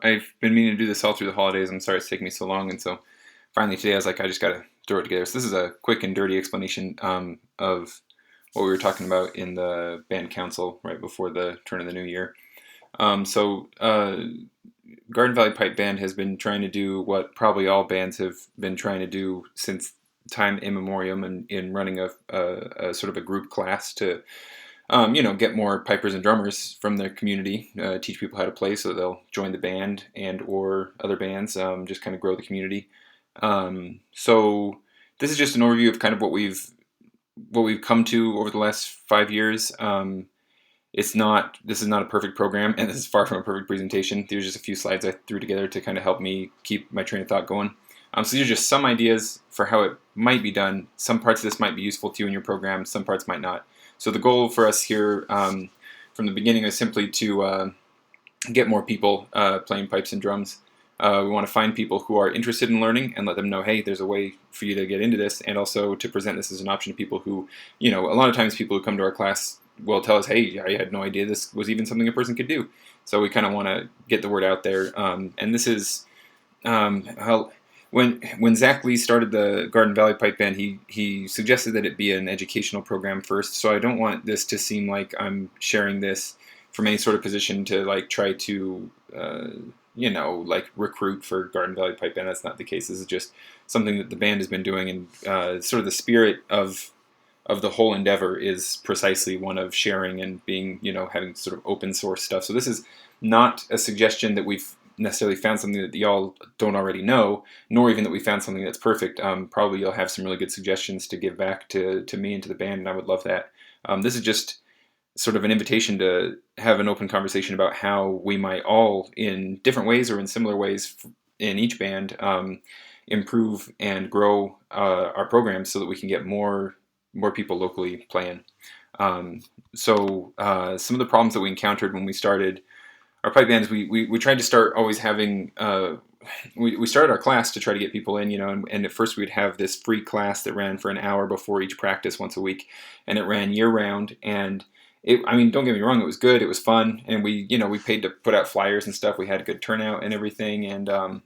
I've been meaning to do this all through the holidays. I'm sorry it's taking me so long, and so finally today I was like, I just got to throw it together. So this is a quick and dirty explanation of what we were talking about in the band council right before the turn of the new year. So Garden Valley Pipe Band has been trying to do what probably all bands have been trying to do since time immemorial, in running a sort of a group class to get more pipers and drummers from the community, teach people how to play so that they'll join the band and or other bands, just kind of grow the community. So this is just an overview of kind of what we've come to over the last 5 years. This is not a perfect program, and this is far from a perfect presentation. There's just a few slides I threw together to kind of help me keep my train of thought going. So these are just some ideas for how it might be done. Some parts of this might be useful to you in your program, some parts might not. So the goal for us here from the beginning is simply to get more people playing pipes and drums. We want to find people who are interested in learning and let them know, hey, there's a way for you to get into this, and also to present this as an option to people who, a lot of times people who come to our class will tell us, hey, I had no idea this was even something a person could do. So we kind of want to get the word out there. And this is how when Zach Lee started the Garden Valley Pipe Band, he suggested that it be an educational program first. So I don't want this to seem like I'm sharing this from any sort of position to like try to like recruit for Garden Valley Pipe Band. That's not the case. This is just something that the band has been doing, and sort of the spirit of the whole endeavor is precisely one of sharing and being, having sort of open source stuff. So this is not a suggestion that we've necessarily found something that y'all don't already know, nor even that we found something that's perfect. Probably you'll have some really good suggestions to give back to me and to the band, and I would love that. This is just sort of an invitation to have an open conversation about how we might all, in different ways or in similar ways in each band, improve and grow our programs so that we can get more people locally playing. Some of the problems that we encountered when we started our pipe band is we tried to start always having we started our class to try to get people in, and at first we'd have this free class that ran for an hour before each practice once a week, and it ran year round. And don't get me wrong, it was good, it was fun, and we paid to put out flyers and stuff. We had a good turnout and everything, and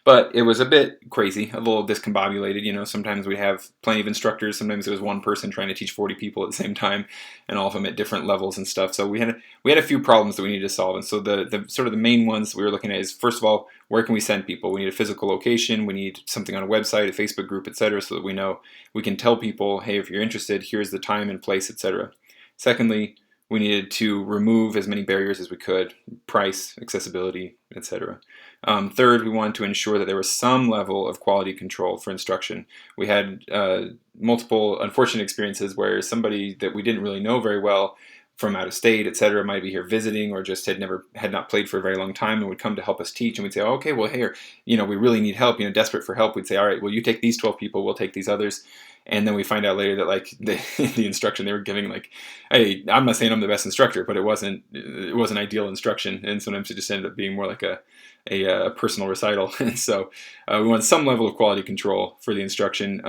but it was a bit crazy, a little discombobulated. Sometimes we have plenty of instructors. Sometimes it was one person trying to teach 40 people at the same time, and all of them at different levels and stuff. So we had a few problems that we needed to solve. And so the sort of the main ones we were looking at is, first of all, where can we send people? We need a physical location. We need something on a website, a Facebook group, etc., so that we know we can tell people, hey, if you're interested, here's the time and place, etc. Secondly, we needed to remove as many barriers as we could: price, accessibility, etc. Third, we wanted to ensure that there was some level of quality control for instruction. We had multiple unfortunate experiences where somebody that we didn't really know very well from out of state, etc., might be here visiting, or just had not played for a very long time, and would come to help us teach. And we'd say, oh, okay, well, here, we really need help, desperate for help. We'd say, all right, well, you take these 12 people, we'll take these others. And then we find out later that like the instruction they were giving, like, hey, I'm not saying I'm the best instructor, but it wasn't ideal instruction, and sometimes it just ended up being more like a personal recital. And so we want some level of quality control for the instruction.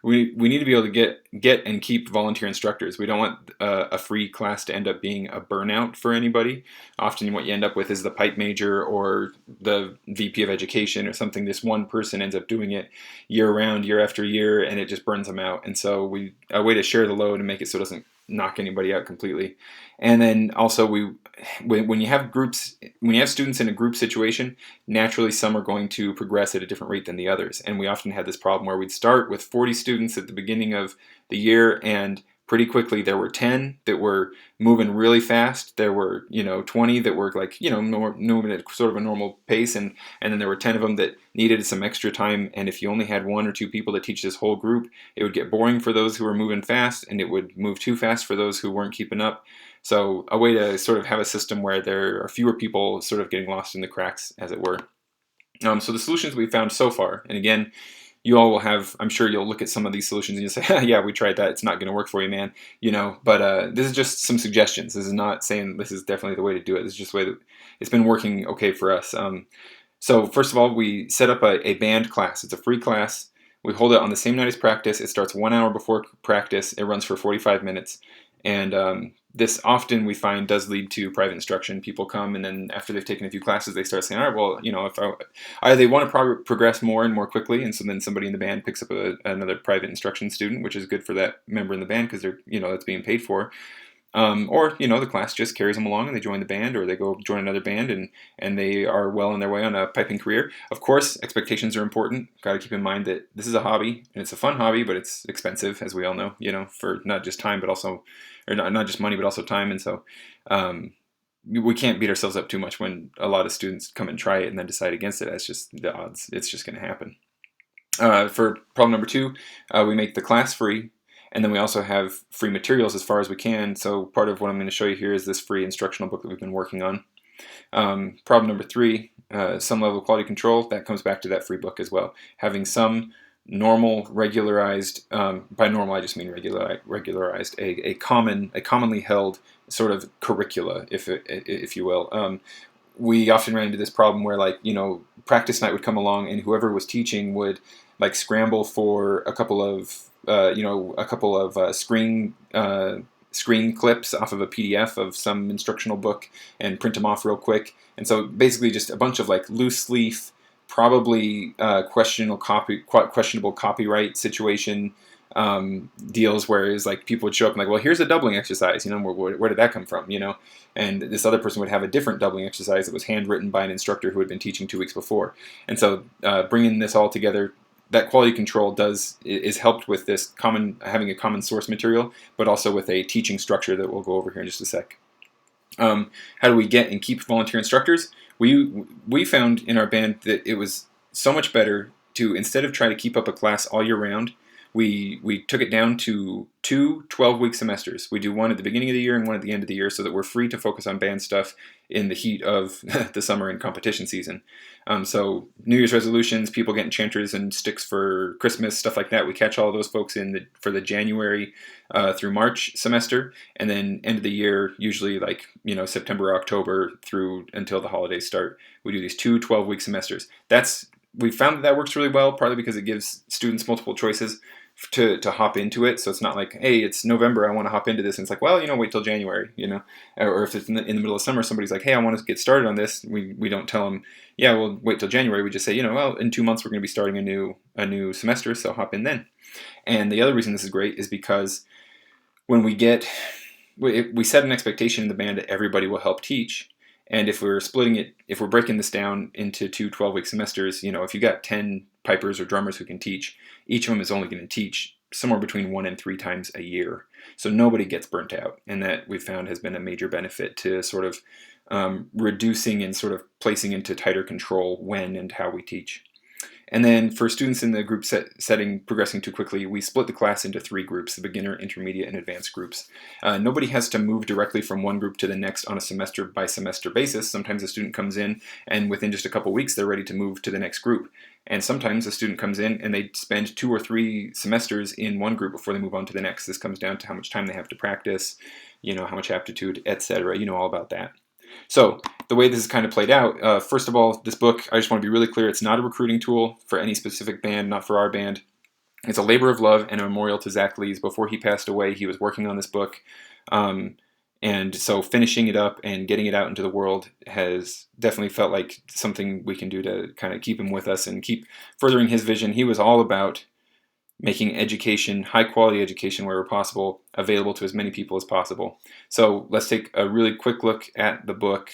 We need to be able to get and keep volunteer instructors. We don't want a free class to end up being a burnout for anybody. Often what you end up with is the pipe major or the VP of education or something. This one person ends up doing it year round, year after year, and it just burns them out. And so a way to share the load and make it so it doesn't knock anybody out completely. And then also when you have students in a group situation, naturally some are going to progress at a different rate than the others. And we often had this problem where we'd start with 40 students at the beginning of the year, and pretty quickly there were 10 that were moving really fast. There were 20 that were like moving at sort of a normal pace, and then there were 10 of them that needed some extra time. And if you only had one or two people to teach this whole group, it would get boring for those who were moving fast, and it would move too fast for those who weren't keeping up. So a way to sort of have a system where there are fewer people sort of getting lost in the cracks, as it were. So the solutions we found so far, and again, you all will have, I'm sure you'll look at some of these solutions and you'll say, yeah, we tried that, it's not going to work for you, man. But this is just some suggestions. This is not saying this is definitely the way to do it. This is just the way that it's been working okay for us. So first of all, we set up a band class. It's a free class. We hold it on the same night as practice. It starts 1 hour before practice. It runs for 45 minutes. And this often we find does lead to private instruction. People come and then after they've taken a few classes, they start saying, all right, well, if either they want to progress more and more quickly, and so then somebody in the band picks up another private instruction student, which is good for that member in the band because they're that's being paid for. Or the class just carries them along and they join the band, or they go join another band and they are well on their way on a piping career. Of course, expectations are important. Got to keep in mind that this is a hobby and it's a fun hobby, but it's expensive, as we all know. For not just time, but also, or not just money, but also time. And so we can't beat ourselves up too much when a lot of students come and try it and then decide against it. That's just the odds. It's just going to happen. For problem number 2, we make the class free. And then we also have free materials as far as we can. So part of what I'm going to show you here is this free instructional book that we've been working on. Problem number 3, some level of quality control. That comes back to that free book as well. Having some normal, regularized, by normal I just mean regularized, a commonly held sort of curricula, if you will. We often ran into this problem where practice night would come along and whoever was teaching would scramble for a couple of screen clips off of a PDF of some instructional book and print them off real quick. And so basically just a bunch of loose leaf, probably questionable copyright situation deals where it's people would show up and well, here's a doubling exercise, where did that come from, and this other person would have a different doubling exercise that was handwritten by an instructor who had been teaching 2 weeks before. And so bringing this all together, that quality control is helped with this having a common source material, but also with a teaching structure that we'll go over here in just a sec. How do we get and keep volunteer instructors? We found in our band that it was so much better to, instead of try to keep up a class all year round, we took it down to 2 12-week semesters. We do one at the beginning of the year and one at the end of the year so that we're free to focus on band stuff in the heat of the summer and competition season. So New Year's resolutions, people getting chanters and sticks for Christmas, stuff like that, we catch all of those folks for the January through March semester, and then end of the year, usually September, October through until the holidays start. We do these 2 12-week semesters. We found that works really well, partly because it gives students multiple choices to hop into it. So it's not hey, it's November, I want to hop into this. And it's well, wait till January, Or if it's in the middle of summer, somebody's hey, I want to get started on this. We don't tell them, yeah, we'll wait till January. We just say, well, in 2 months we're going to be starting a new semester, so hop in then. And the other reason this is great is because when we set an expectation in the band that everybody will help teach. And if we're breaking this down into 2 12-week semesters, if you got 10 pipers or drummers who can teach, each of them is only going to teach somewhere between 1 and 3 times a year. So nobody gets burnt out. And that we've found has been a major benefit to sort of reducing and sort of placing into tighter control when and how we teach. And then for students in the group setting progressing too quickly, we split the class into 3 groups, the beginner, intermediate, and advanced groups. Nobody has to move directly from one group to the next on a semester by semester basis. Sometimes a student comes in and within just a couple weeks they're ready to move to the next group. And sometimes a student comes in and they spend 2 or 3 semesters in one group before they move on to the next. This comes down to how much time they have to practice, how much aptitude, etc. All about that. So the way this is kind of played out, first of all, this book, I just want to be really clear, it's not a recruiting tool for any specific band, not for our band. It's a labor of love and a memorial to Zach Lees. Before he passed away, he was working on this book. And so finishing it up and getting it out into the world has definitely felt like something we can do to kind of keep him with us and keep furthering his vision. He was all about making education, high quality education wherever possible, available to as many people as possible. So let's take a really quick look at the book.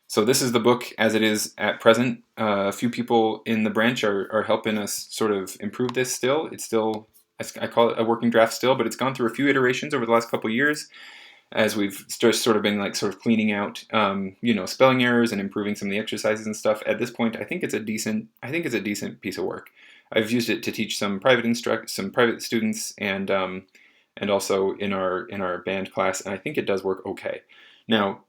So this is the book as it is at present. A few people in the branch are helping us sort of improve this still. It's still, I call it a working draft still, but it's gone through a few iterations over the last couple of years as we've just sort of been sort of cleaning out, spelling errors and improving some of the exercises and stuff. At this point, I think it's a decent piece of work. I've used it to teach some private students and also in our band class, and I think it does work okay. Now,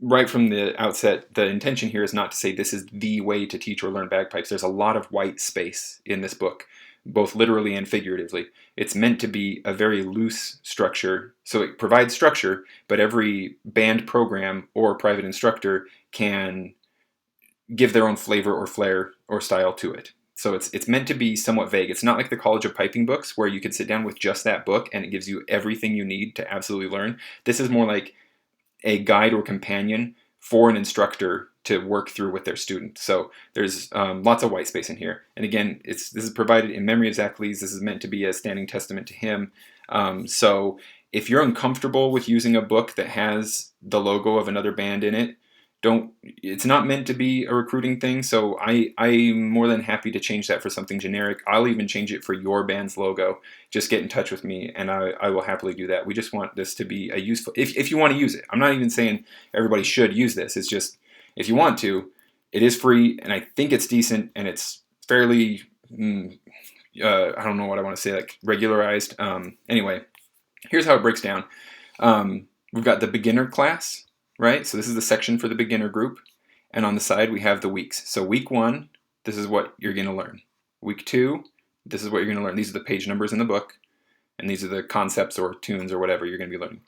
right from the outset, the intention here is not to say this is the way to teach or learn bagpipes. There's a lot of white space in this book, both literally and figuratively. It's meant to be a very loose structure, so it provides structure, but every band program or private instructor can give their own flavor or flair or style to it. So it's meant to be somewhat vague. It's not like the College of Piping books where you could sit down with just that book and it gives you everything you need to absolutely learn. This is more like a guide or companion for an instructor to work through with their student. So there's lots of white space in here. And again, this is provided in memory of Zach Lees. This is meant to be a standing testament to him. So if you're uncomfortable with using a book that has the logo of another band in it, it's not meant to be a recruiting thing, so I'm more than happy to change that for something generic. I'll even change it for your band's logo. Just get in touch with me and I will happily do that. We just want this to be a useful, if you want to use it. I'm not even saying everybody should use this. It's just, if you want to, it is free and I think it's decent and it's fairly, I don't know what I want to say, like regularized. Anyway, here's how it breaks down. We've got the beginner class, right? So this is the section for the beginner group. And on the side, we have the weeks. So week 1, this is what you're going to learn. Week 2, this is what you're going to learn. These are the page numbers in the book. And these are the concepts or tunes or whatever you're going to be learning.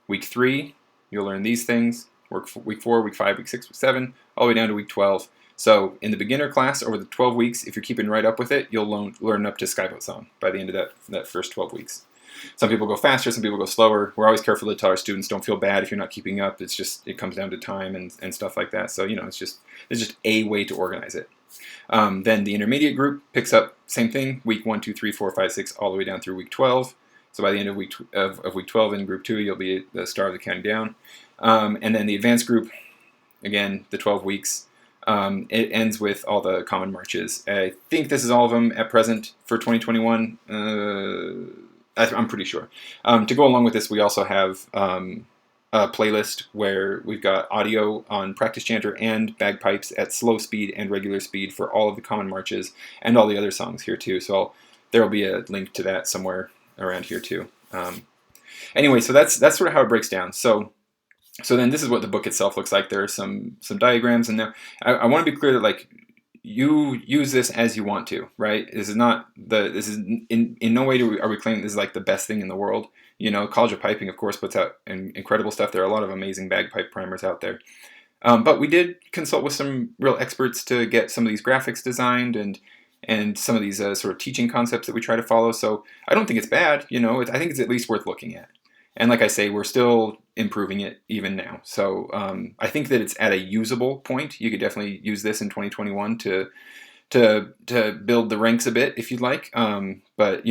Week 3, you'll learn these things. Week 4, week 5, week 6, week 7, all the way down to week 12. So in the beginner class, over the 12 weeks, if you're keeping right up with it, you'll learn up to Skyboat Song by the end of that first 12 weeks. Some people go faster, some people go slower. We're always careful to tell our students don't feel bad if you're not keeping up. It's just, it comes down to time and stuff like that. So, it's just a way to organize it. Then the intermediate group picks up, same thing, week 1, 2, 3, 4, 5, 6, all the way down through week 12. So by the end of week 12 in group 2, you'll be the star of the counting down. And then the advanced group, again, the 12 weeks. It ends with all the common marches. I think this is all of them at present for 2021. I'm pretty sure. To go along with this, we also have a playlist where we've got audio on practice chanter and bagpipes at slow speed and regular speed for all of the common marches and all the other songs here too. So there will be a link to that somewhere around here too. Anyway, so that's sort of how it breaks down. So then this is what the book itself looks like. There are some diagrams in there. I want to be clear that like, you use this as you want to, right? This is in no way are we claiming this is like the best thing in the world. College of Piping, of course, puts out incredible stuff. There are a lot of amazing bagpipe primers out there. But we did consult with some real experts to get some of these graphics designed and some of these sort of teaching concepts that we try to follow. So I don't think it's bad. I think it's at least worth looking at. And like I say, we're still improving it even now. So I think that it's at a usable point. You could definitely use this in 2021 to build the ranks a bit if you'd like. But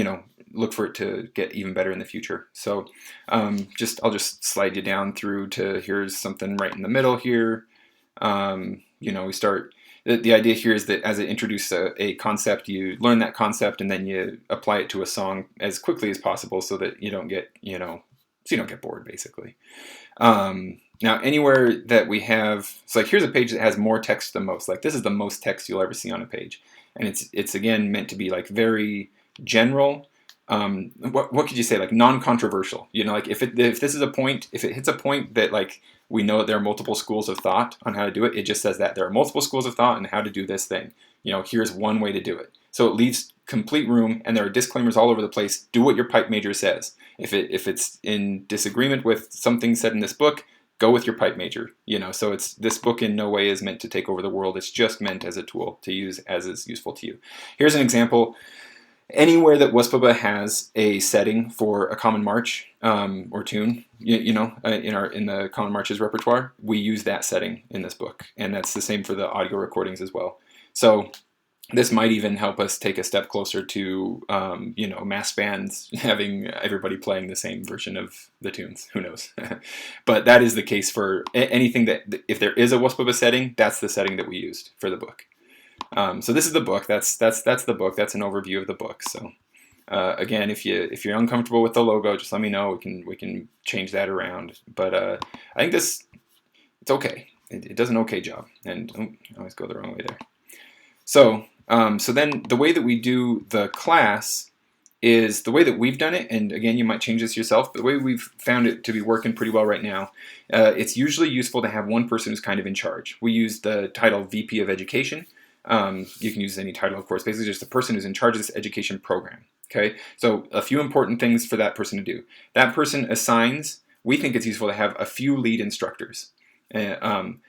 look for it to get even better in the future. So I'll just slide you down through to here's something right in the middle here. We start. The idea here is that as it introduces a concept, you learn that concept and then you apply it to a song as quickly as possible so that you don't get so you don't get bored, basically. Now, anywhere that we have, so like here's a page that has more text than most. Like this is the most text you'll ever see on a page, and it's again meant to be like very general. What could you say? Like non-controversial. Like if this is a point, if it hits a point that like we know that there are multiple schools of thought on how to do it, it just says that there are multiple schools of thought on how to do this thing. Here's one way to do it. So it leaves complete room, and there are disclaimers all over the place. Do what your pipe major says. If it's in disagreement with something said in this book, go with your pipe major. So this book in no way is meant to take over the world. It's just meant as a tool to use as is useful to you. Here's an example. Anywhere that WSPBA has a setting for a common march or tune, in the common marches repertoire, we use that setting in this book, and that's the same for the audio recordings as well. So this might even help us take a step closer to, mass bands having everybody playing the same version of the tunes. Who knows? But that is the case for anything that, if there is a WSPBA setting, that's the setting that we used for the book. So this is the book. That's the book. That's an overview of the book. So again, if you're uncomfortable with the logo, just let me know. We can change that around. But I think it's okay. It does an okay job. And I always go the wrong way there. So then the way that we do the class is the way that we've done it, and again, you might change this yourself, but the way we've found it to be working pretty well right now, it's usually useful to have one person who's kind of in charge. We use the title VP of Education. You can use any title, of course, basically just the person who's in charge of this education program. Okay, so a few important things for that person to do. That person assigns, we think it's useful to have a few lead instructors. And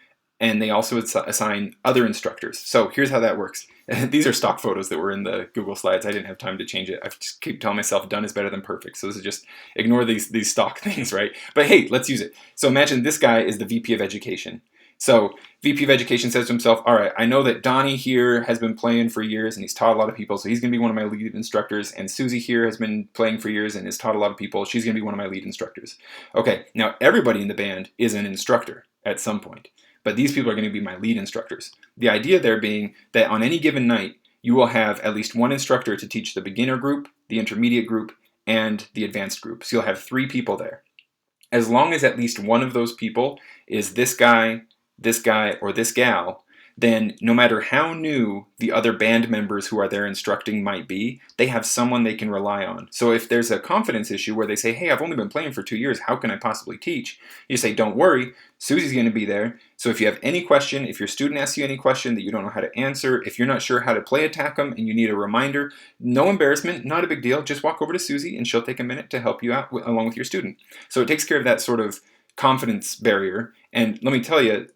and they also assign other instructors. So here's how that works. These are stock photos that were in the Google Slides. I didn't have time to change it. I just keep telling myself done is better than perfect. So this is just ignore these stock things, right? But hey, let's use it. So imagine this guy is the VP of Education. So VP of Education says to himself, all right, I know that Donnie here has been playing for years and he's taught a lot of people, so he's going to be one of my lead instructors. And Susie here has been playing for years and has taught a lot of people. She's going to be one of my lead instructors. Okay, now everybody in the band is an instructor at some point, but these people are going to be my lead instructors. The idea there being that on any given night, you will have at least one instructor to teach the beginner group, the intermediate group, and the advanced group. So you'll have 3 people there. As long as at least one of those people is this guy, or this gal, then no matter how new the other band members who are there instructing might be, they have someone they can rely on. So if there's a confidence issue where they say, hey, I've only been playing for 2 years, how can I possibly teach? You say, don't worry, Susie's going to be there. So if you have any question, if your student asks you any question that you don't know how to answer, if you're not sure how to play Attack 'em and you need a reminder, no embarrassment, not a big deal, just walk over to Susie and she'll take a minute to help you out along with your student. So it takes care of that sort of confidence barrier. And let me tell you,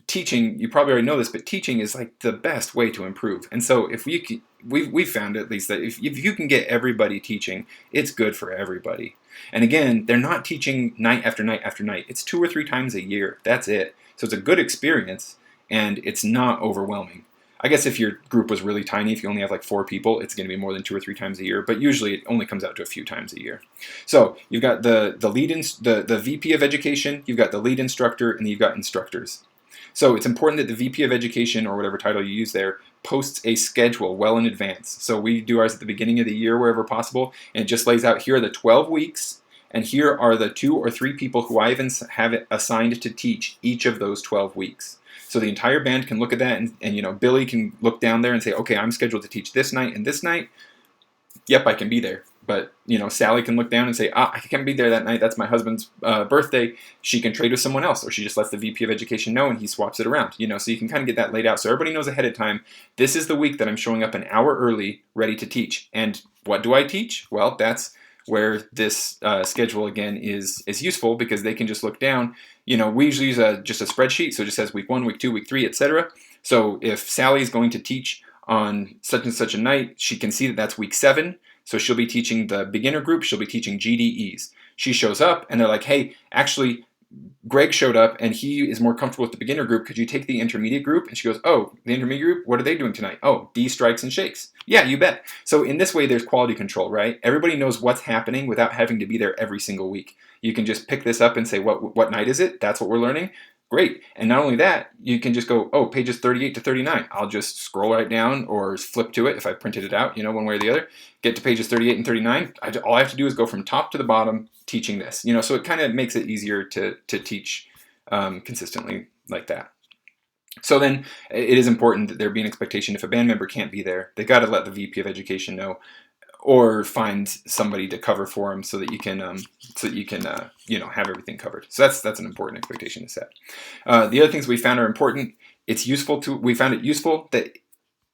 teaching, you probably already know this, but teaching is like the best way to improve. And so if we've found at least that if you can get everybody teaching, it's good for everybody. And again, they're not teaching night after night after night. It's 2 or 3 times a year. That's it. So it's a good experience and it's not overwhelming. I guess if your group was really tiny, if you only have like 4 people, it's going to be more than 2 or 3 times a year, but usually it only comes out to a few times a year. So you've got the VP of Education, you've got the lead instructor, and you've got instructors. So it's important that the VP of Education, or whatever title you use there, posts a schedule well in advance. So we do ours at the beginning of the year wherever possible, and it just lays out here are the 12 weeks, and here are the 2 or 3 people who I even have assigned to teach each of those 12 weeks. So the entire band can look at that, and you know, Billy can look down there and say, okay, I'm scheduled to teach this night and this night. Yep, I can be there. But you know, Sally can look down and say, I can't be there that night. That's my husband's birthday. She can trade with someone else, or she just lets the VP of Education know and he swaps it around. You know, so you can kind of get that laid out so everybody knows ahead of time. This is the week that I'm showing up an hour early, ready to teach. And what do I teach? Well, that's where this schedule again is useful, because they can just look down. You know, we usually use just a spreadsheet, so it just says week 1, week 2, week 3, etc. So if Sally is going to teach on such and such a night, she can see that that's week 7. So she'll be teaching the beginner group, she'll be teaching GDEs. She shows up and they're like, hey, actually, Greg showed up and he is more comfortable with the beginner group. Could you take the intermediate group? And she goes, oh, the intermediate group, what are they doing tonight? Oh, D strikes and shakes. Yeah, you bet. So in this way, there's quality control, right? Everybody knows what's happening without having to be there every single week. You can just pick this up and say, what night is it? That's what we're learning. Great. And not only that, you can just go, oh, pages 38 to 39. I'll just scroll right down or flip to it if I printed it out, you know, one way or the other. Get to pages 38 and 39. All I have to do is go from top to the bottom teaching this, you know, so it kind of makes it easier to teach consistently like that. So then it is important that there be an expectation if a band member can't be there, they got to let the VP of Education know, or find somebody to cover for them so that you can you know, have everything covered. So that's an important expectation to set. The other things we found are important. We found it useful that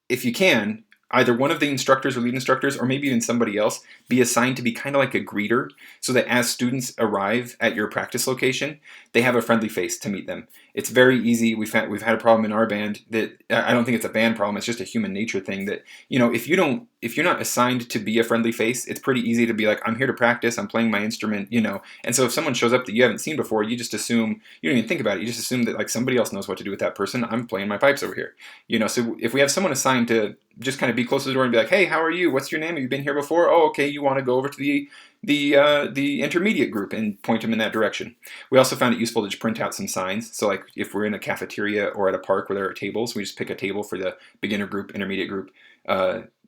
if you can, either one of the instructors or lead instructors, or maybe even somebody else, be assigned to be kind of like a greeter, so that as students arrive at your practice location, they have a friendly face to meet them. It's very easy. We've had a problem in our band that I don't think it's a band problem. It's just a human nature thing that, you know, if you're not assigned to be a friendly face, it's pretty easy to be like, I'm here to practice, I'm playing my instrument, you know. And so if someone shows up that you haven't seen before, you just assume, you don't even think about it. You just assume that like somebody else knows what to do with that person. I'm playing my pipes over here, you know. So if we have someone assigned to just kind of be close to the door and be like, hey, how are you? What's your name? Have you been here before? Oh, okay. You want to go over to the intermediate group and point them in that direction. We also found it useful to just print out some signs. So like if we're in a cafeteria or at a park where there are tables, we just pick a table for the beginner group, intermediate group,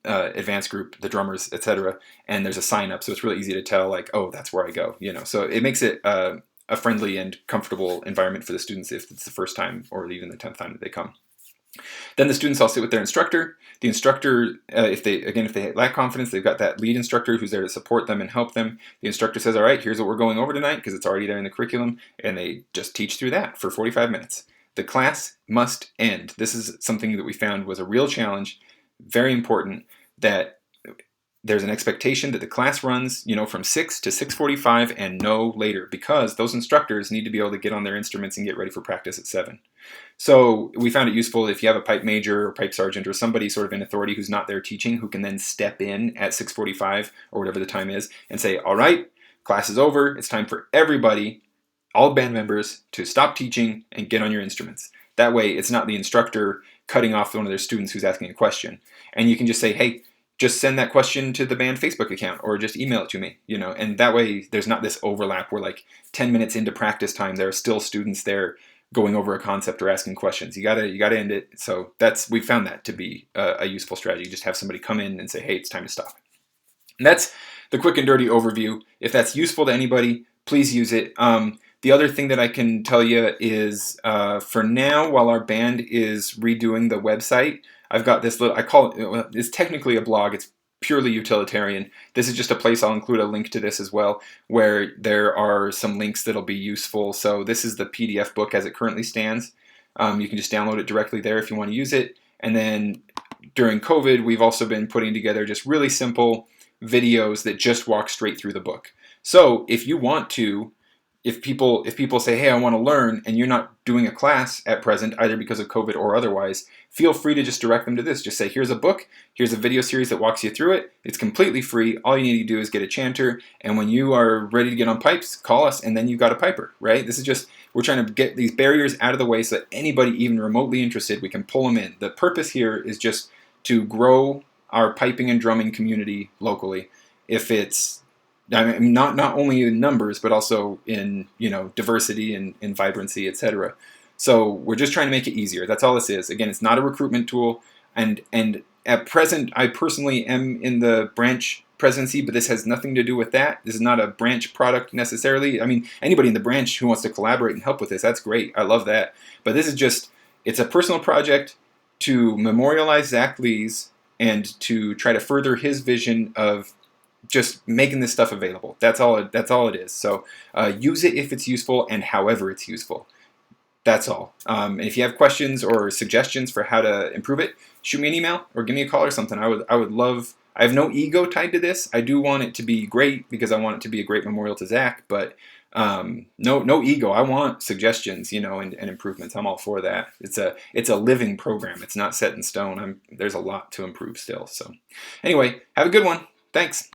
advanced group, the drummers, etc. And there's a sign up, so it's really easy to tell like, oh, that's where I go, you know. So it makes it a friendly and comfortable environment for the students if it's the first time or even the 10th time that they come. Then the students all sit with their instructor. The instructor, if they lack confidence, they've got that lead instructor who's there to support them and help them. The instructor says, all right, here's what we're going over tonight, because it's already there in the curriculum, and they just teach through that for 45 minutes. The class must end. This is something that we found was a real challenge, very important, that there's an expectation that the class runs, from 6 to 6:45 and no later, because those instructors need to be able to get on their instruments and get ready for practice at 7. So we found it useful if you have a pipe major or pipe sergeant or somebody sort of in authority who's not there teaching, who can then step in at 6:45 or whatever the time is and say, all right, class is over. It's time for everybody, all band members, to stop teaching and get on your instruments. That way it's not the instructor cutting off one of their students who's asking a question. And you can just say, hey, just send that question to the band Facebook account or just email it to me, and that way there's not this overlap where like 10 minutes into practice time, there are still students there going over a concept or asking questions. You gotta end it. So we found that to be a useful strategy. Just have somebody come in and say, hey, it's time to stop. And that's the quick and dirty overview. If that's useful to anybody, please use it. The other thing that I can tell you is for now, while our band is redoing the website, I've got this little, I call it, it's technically a blog, it's purely utilitarian. This is just a place, I'll include a link to this as well, where there are some links that'll be useful. So this is the PDF book as it currently stands. You can just download it directly there if you want to use it. And then during COVID, we've also been putting together just really simple videos that just walk straight through the book. So if you want to, if people say, hey, I want to learn, and you're not doing a class at present, either because of COVID or otherwise, feel free to just direct them to this. Just say, here's a book, here's a video series that walks you through it. It's completely free. All you need to do is get a chanter, and when you are ready to get on pipes, call us, and then you've got a piper, right? This is just, we're trying to get these barriers out of the way so that anybody even remotely interested, we can pull them in. The purpose here is just to grow our piping and drumming community locally. If it's not only in numbers, but also in diversity and vibrancy, etc. So we're just trying to make it easier. That's all this is. Again, it's not a recruitment tool. And at present, I personally am in the branch presidency, but this has nothing to do with that. This is not a branch product necessarily. I mean, anybody in the branch who wants to collaborate and help with this, that's great. I love that. But this is just, it's a personal project to memorialize Zach Lees and to try to further his vision of just making this stuff available. That's all it is. So use it if it's useful and however it's useful. That's all. And if you have questions or suggestions for how to improve it, shoot me an email or give me a call or something. I would love. I have no ego tied to this. I do want it to be great because I want it to be a great memorial to Zach. But no ego. I want suggestions, and improvements. I'm all for that. It's a living program. It's not set in stone. There's a lot to improve still. So anyway, have a good one. Thanks.